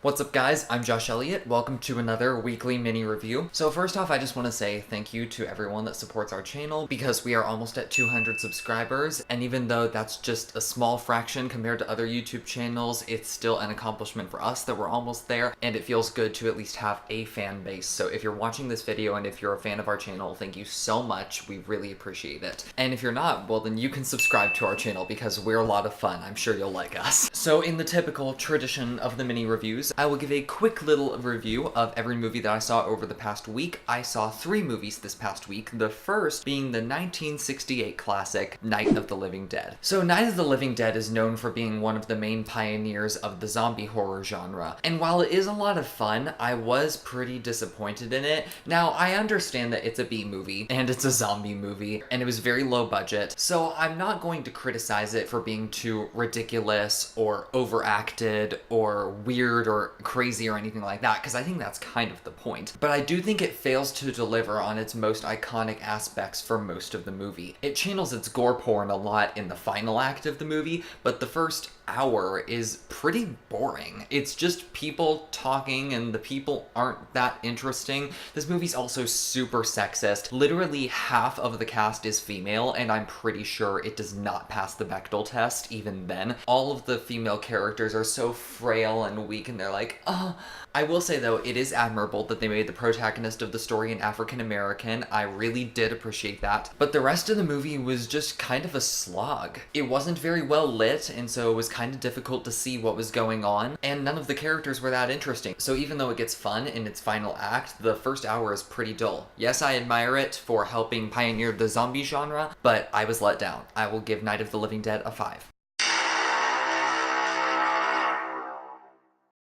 What's up guys, I'm Josh Elliott. Welcome to another weekly mini review. So first off, I just want to say thank you to everyone that supports our channel because we are almost at 200 subscribers, and even though that's just a small fraction compared to other YouTube channels, it's still an accomplishment for us that we're almost there, and it feels good to at least have a fan base. So if you're watching this video and if you're a fan of our channel, thank you so much. We really appreciate it. And if you're not, well then you can subscribe to our channel because we're a lot of fun. I'm sure you'll like us. So in the typical tradition of the mini reviews, I will give a quick little review of every movie that I saw over the past week. I saw 3 movies this past week, the first being the 1968 classic, Night of the Living Dead. So Night of the Living Dead is known for being one of the main pioneers of the zombie horror genre, and while it is a lot of fun, I was pretty disappointed in it. Now, I understand that it's a B movie, and it's a zombie movie, and it was very low budget, so I'm not going to criticize it for being too ridiculous, or overacted, or weird, or crazy or anything like that, because I think that's kind of the point. But I do think it fails to deliver on its most iconic aspects for most of the movie. It channels its gore porn a lot in the final act of the movie, but the first hour is pretty boring. It's just people talking and the people aren't that interesting. This movie's also super sexist. Literally half of the cast is female, and I'm pretty sure it does not pass the Bechdel test even then. All of the female characters are so frail and weak, and they're like, oh. I will say though, it is admirable that they made the protagonist of the story an African American. I really did appreciate that. But the rest of the movie was just kind of a slog. It wasn't very well lit, and so it was kind of difficult to see what was going on, and none of the characters were that interesting. So even though it gets fun in its final act, the first hour is pretty dull. Yes, I admire it for helping pioneer the zombie genre, but I was let down. I will give Night of the Living Dead a 5.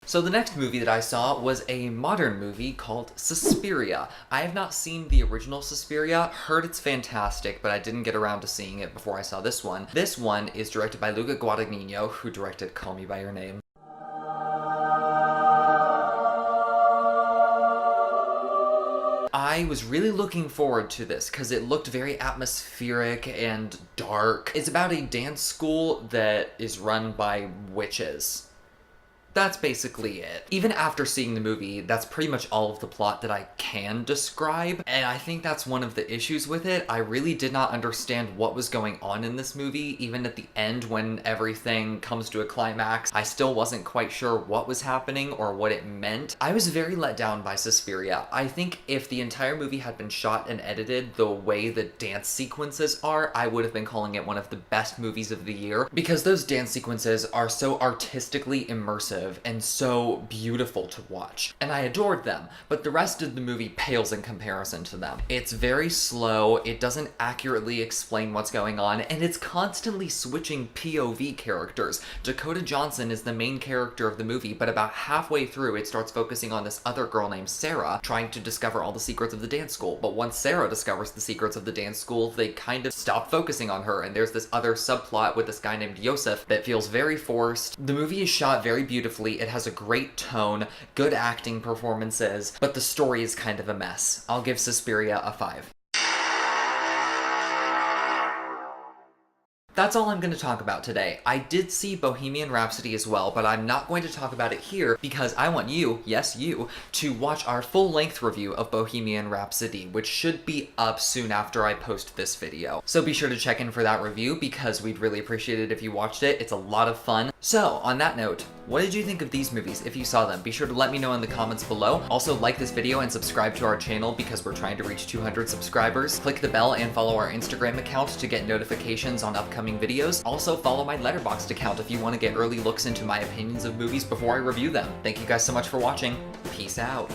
So the next movie that I saw was a modern movie called Suspiria. I have not seen the original Suspiria, heard it's fantastic, but I didn't get around to seeing it before I saw this one. This one is directed by Luca Guadagnino, who directed Call Me By Your Name. I was really looking forward to this because it looked very atmospheric and dark. It's about a dance school that is run by witches. That's basically it. Even after seeing the movie, that's pretty much all of the plot that I can describe, and I think that's one of the issues with it. I really did not understand what was going on in this movie. Even at the end when everything comes to a climax, I still wasn't quite sure what was happening or what it meant. I was very let down by Suspiria. I think if the entire movie had been shot and edited the way the dance sequences are, I would have been calling it one of the best movies of the year, because those dance sequences are so artistically immersive and so beautiful to watch. And I adored them, but the rest of the movie pales in comparison to them. It's very slow, it doesn't accurately explain what's going on, and it's constantly switching POV characters. Dakota Johnson is the main character of the movie, but about halfway through it starts focusing on this other girl named Sarah, trying to discover all the secrets of the dance school. But once Sarah discovers the secrets of the dance school, they kind of stop focusing on her, and there's this other subplot with this guy named Yosef that feels very forced. The movie is shot very beautifully. It has a great tone, good acting performances, but the story is kind of a mess. I'll give Suspiria a 5. That's all I'm going to talk about today. I did see Bohemian Rhapsody as well, but I'm not going to talk about it here because I want you, yes you, to watch our full-length review of Bohemian Rhapsody, which should be up soon after I post this video. So be sure to check in for that review because we'd really appreciate it if you watched it. It's a lot of fun. So, on that note, what did you think of these movies if you saw them? Be sure to let me know in the comments below. Also, like this video and subscribe to our channel because we're trying to reach 200 subscribers. Click the bell and follow our Instagram account to get notifications on upcoming videos. Also, follow my Letterboxd account if you want to get early looks into my opinions of movies before I review them. Thank you guys so much for watching. Peace out.